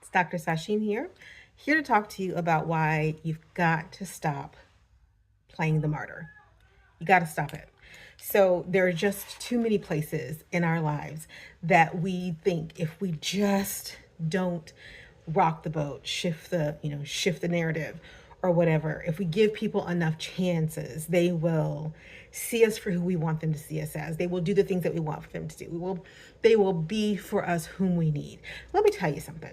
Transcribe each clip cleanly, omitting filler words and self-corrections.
It's Dr. Sasheen here to talk to you about why you've got to stop playing the martyr. You got to stop it. So there are just too many places in our lives that we think if we just don't rock the boat, shift the narrative or whatever, if we give people enough chances, they will see us for who we want them to see us as. They will do the things that we want for them to do. They will be for us whom we need. Let me tell you something.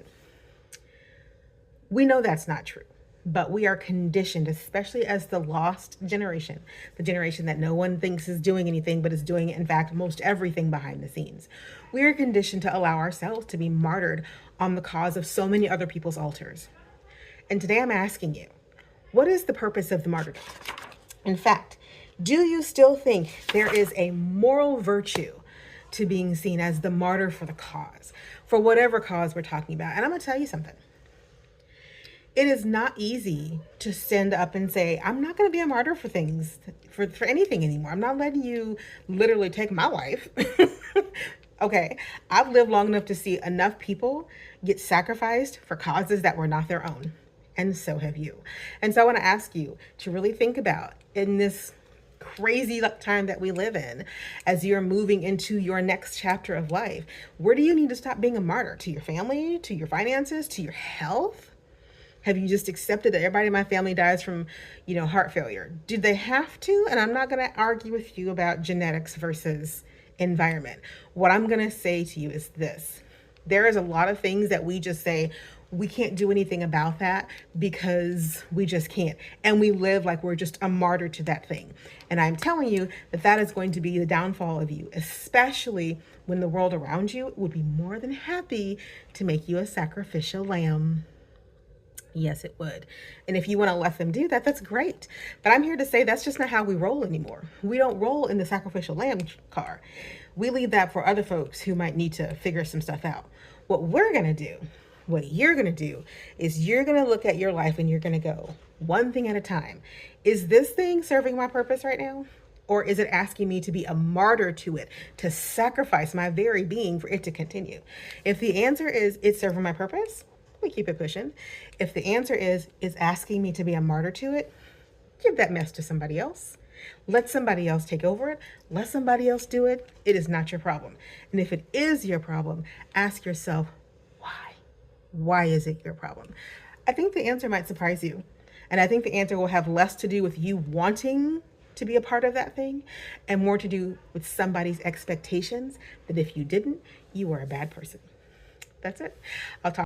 We know that's not true, but we are conditioned, especially as the lost generation, the generation that no one thinks is doing anything, but is doing, in fact, most everything behind the scenes. We are conditioned to allow ourselves to be martyred on the cause of so many other people's altars. And today I'm asking you, what is the purpose of the martyrdom? In fact, do you still think there is a moral virtue to being seen as the martyr for the cause, for whatever cause we're talking about? And I'm going to tell you something. It is not easy to stand up and say, I'm not going to be a martyr for things, for anything anymore. I'm not letting you literally take my life. Okay, I've lived long enough to see enough people get sacrificed for causes that were not their own. And so have you. And so I want to ask you to really think about, in this crazy time that we live in, as you're moving into your next chapter of life, where do you need to stop being a martyr? To your family, to your finances, to your health? Have you just accepted that everybody in my family dies from, heart failure? Did they have to? And I'm not going to argue with you about genetics versus environment. What I'm going to say to you is this. There is a lot of things that we just say, we can't do anything about that because we just can't. And we live like we're just a martyr to that thing. And I'm telling you that that is going to be the downfall of you, especially when the world around you would be more than happy to make you a sacrificial lamb. Yes, it would. And if you want to let them do that, that's great. But I'm here to say that's just not how we roll anymore. We don't roll in the sacrificial lamb car. We leave that for other folks who might need to figure some stuff out. What we're going to do, what you're going to do, is you're going to look at your life and you're going to go one thing at a time. Is this thing serving my purpose right now? Or is it asking me to be a martyr to it, to sacrifice my very being for it to continue? If the answer is it's serving my purpose, we keep it pushing. If the answer is asking me to be a martyr to it, give that mess to somebody else. Let somebody else take over it. Let somebody else do it. It is not your problem. And if it is your problem, ask yourself, why? Why is it your problem? I think the answer might surprise you. And I think the answer will have less to do with you wanting to be a part of that thing and more to do with somebody's expectations that if you didn't, you were a bad person. That's it. I'll talk